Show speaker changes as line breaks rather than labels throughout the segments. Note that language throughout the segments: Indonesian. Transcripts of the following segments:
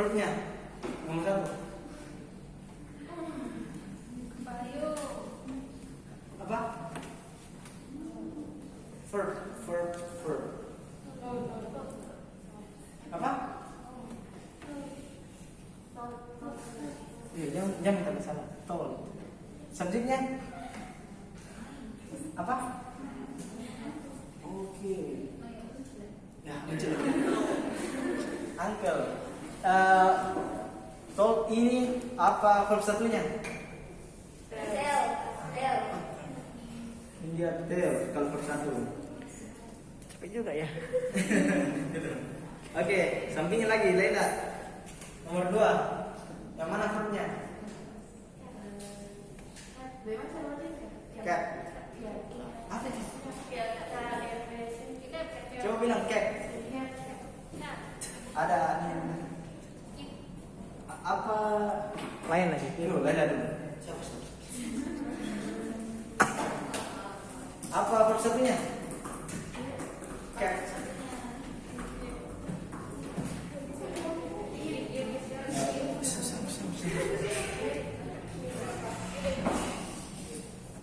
Verbnya nomor 1. Apa? Verb. Apa? Iya, jangan minta salah. Tol. Subjeknya apa? Oke. Ya, muncul. Uncle. Tol ini apa verb satunya? Dia tel kalau verb satu. Capek juga ya. Oke, sampingnya lagi Laila. Nomor 2. Yang mana verbnya? Cat. Apa itu? Coba bilang cat. Ada apa lain lagi? Laila dulu. Apa verb satunya? Cat.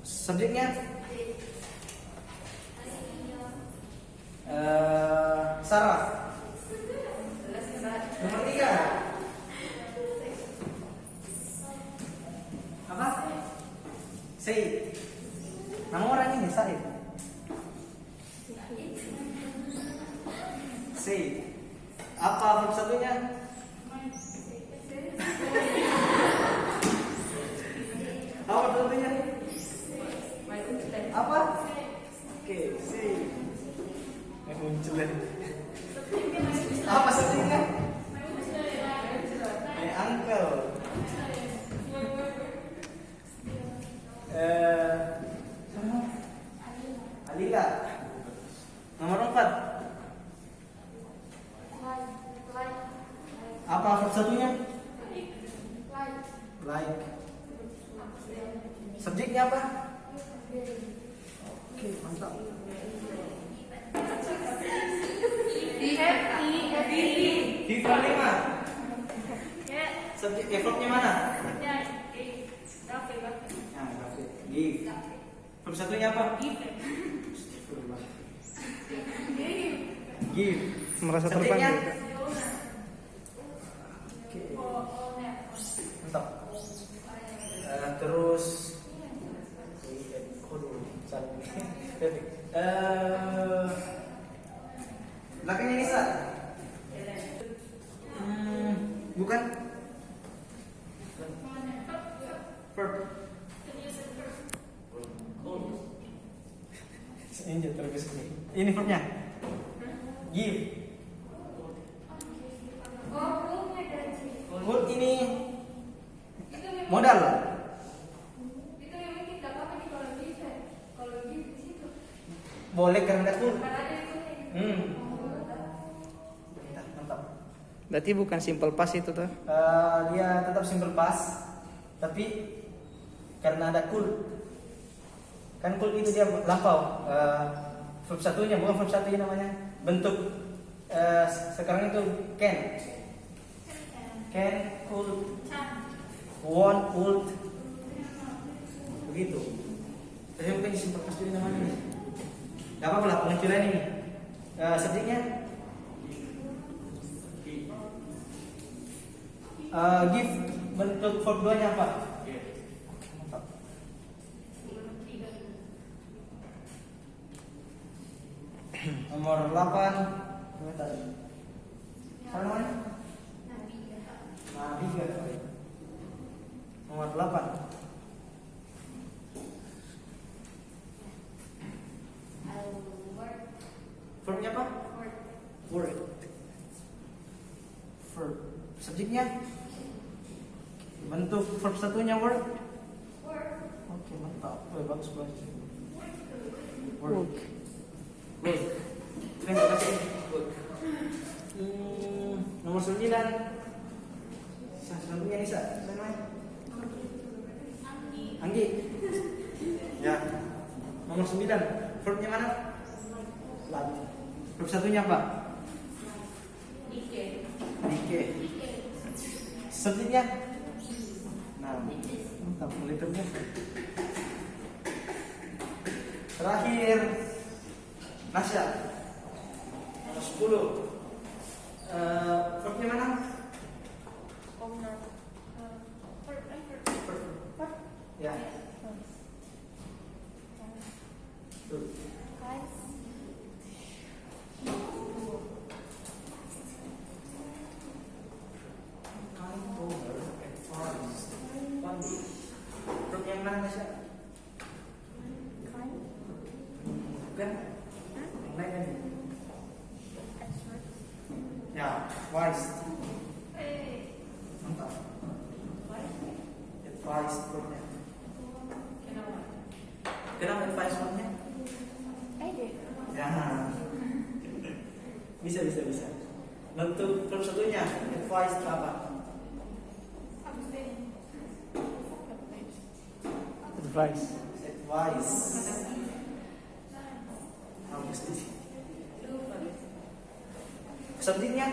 Subjeknya Sarah. Nomor 3. Apa? Said. Nama orang ini Said. Said. Apa verb satunya? Apa verb satunya? Apa? Oke, Said. Muncul lagi. Apa subjeknya? My uncle. Alila. Nomor 4. Apa verb satunya? Like. Subjeknya apa? Oke, mantap. Di 5. Subjek verbnya mana? Give. Verb satunya apa? Give.
Merasa
Subjeknya?
terpanggil.
Oke. Mantap. Terus belakangnya Nisa. Bukan. Verb. Ini terus ini verbnya. Give. Good ini modal. Boleh karena cool. Mantap.
Berarti bukan simple past itu tuh.
Dia tetap simple past, tapi karena ada cool. Kan cool itu dia lampau. Verb satunya bukan verb satunya namanya. Bentuk sekarang itu can, could, want, would, begitu. Tapi mungkin simple past itu namanya. Gak apa-apa lah pengecualian ini. Subjeknya give, bentuk verb 2-nya apa? Mantap. Nomor 8. Apa namanya? Nabiga. Nomor 8. Verbnya apa? Work. Verb. Subjeknya? Bentuk verb satunya work. Oke, mantap. Bagus banget. Work. Terima kasih. Nomor 9. Satunya Nisa. Anggi. Ya. Nomor 9. Verbnya mana? Latih. Verb satunya apa? Dike. Selanjutnya, nah, mantap, litternya. Terakhir, Nasya, nomor 10. Verbnya mana? Ya. Tuh. Verb yang mana Nasya? Bukan? Yang lain kan? Ya, wise. Mantap. Advice verbnya. Kenapa advice verbnya? Ya. Bisa. Bentuk verb satunya, advice itu apa?
Advice.
Advice. Bagus di sini. Selanjutnya,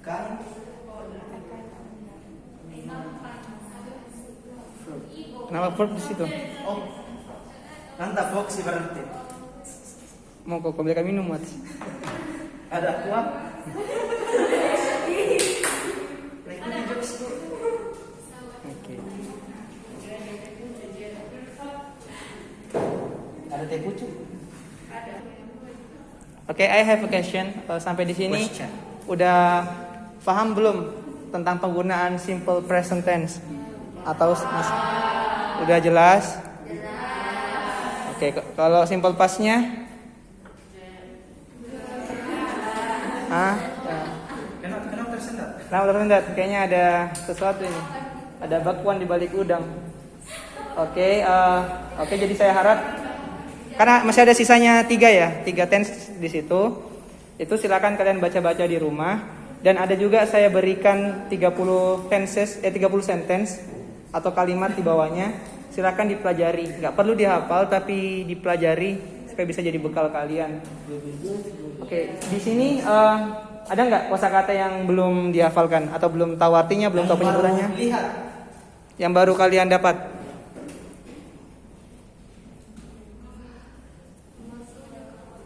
akan.
Kenapa verb di situ?
Oh, mantap box berarti.
Mau kau belikan minum, Mat?
Ada aqua. Ikuti jokes tuh.
Oke.
Ada teh pucuk.
Oke, I have a question. Sampai di sini
Question.
udah paham belum tentang penggunaan simple present tense? Atau udah jelas? Oke, kalau simple past-nya?
Kenapa tersendat?
Nah, tersendat. Kayaknya ada sesuatu ini. Ada bakwan di balik udang. Oke, jadi saya harap karena masih ada sisanya 3 ya, 3 tense di situ. Itu silakan kalian baca-baca di rumah. Dan ada juga saya berikan 30 sentence atau kalimat di bawahnya. Silakan dipelajari. Nggak perlu dihafal, tapi dipelajari supaya bisa jadi bekal kalian. Oke, di sini ada nggak kosakata yang belum dihafalkan atau belum tahu artinya, belum tahu penyebutannya?
Lihat.
Yang baru kalian dapat?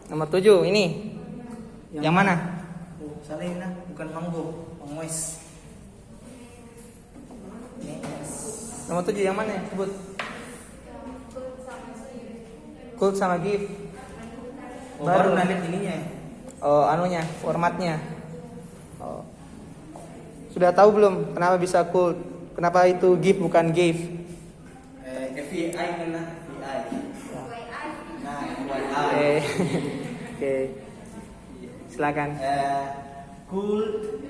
Nomor 7 ini. Yang mana?
Oh, salah ini nah, bukan mango, mangoes.
Nomor 7 yang mana? Sebut. Could sama give.
Oh, baru lihat ininya.
Oh, anunya, formatnya. Oh. Sudah tahu belum kenapa bisa could? Kenapa itu give bukan gave?
FBI kan lah, FBI. Nah,
Oke.
FYI.
Oke. Silakan.
Could,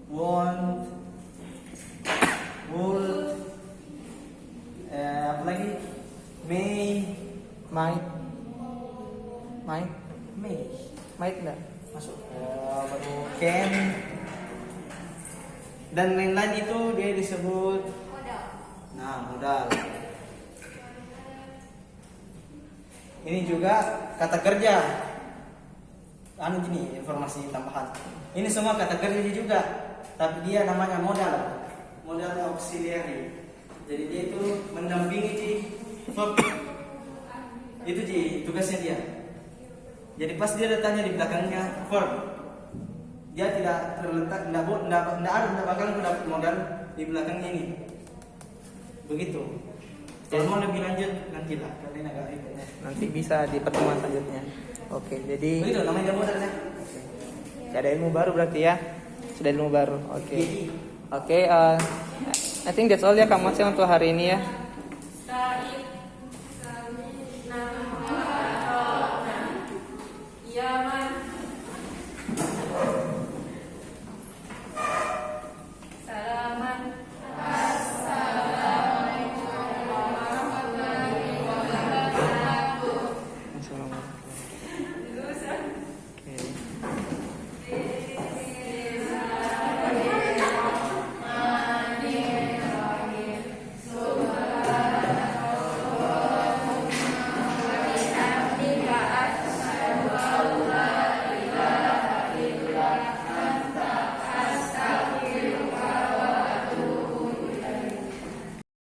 want, would, apa lagi? May,
Might enggak?
masuk. Baru can, dan lain-lain itu dia disebut. Nah, modal. Ini juga kata kerja. Gini informasi tambahan. Ini semua kata kerja juga, tapi dia namanya modal. Modal auxiliary. Jadi dia itu mendampingi di verb. Itu di tugasnya dia. Jadi pas dia letaknya di belakangnya verb, dia tidak terletak, tidak bakal mendapat modal di belakangnya ini. Begitu. Kalau mau lebih lanjut nantilah, kalian agak ribet.
Nanti bisa di pertemuan selanjutnya. Oke, jadi
Begitu namanya modalnya.
ada ilmu baru berarti ya. Sudah ilmu baru. Oke. Oke, I think that's all ya Kak Motse untuk hari ini ya. Oke.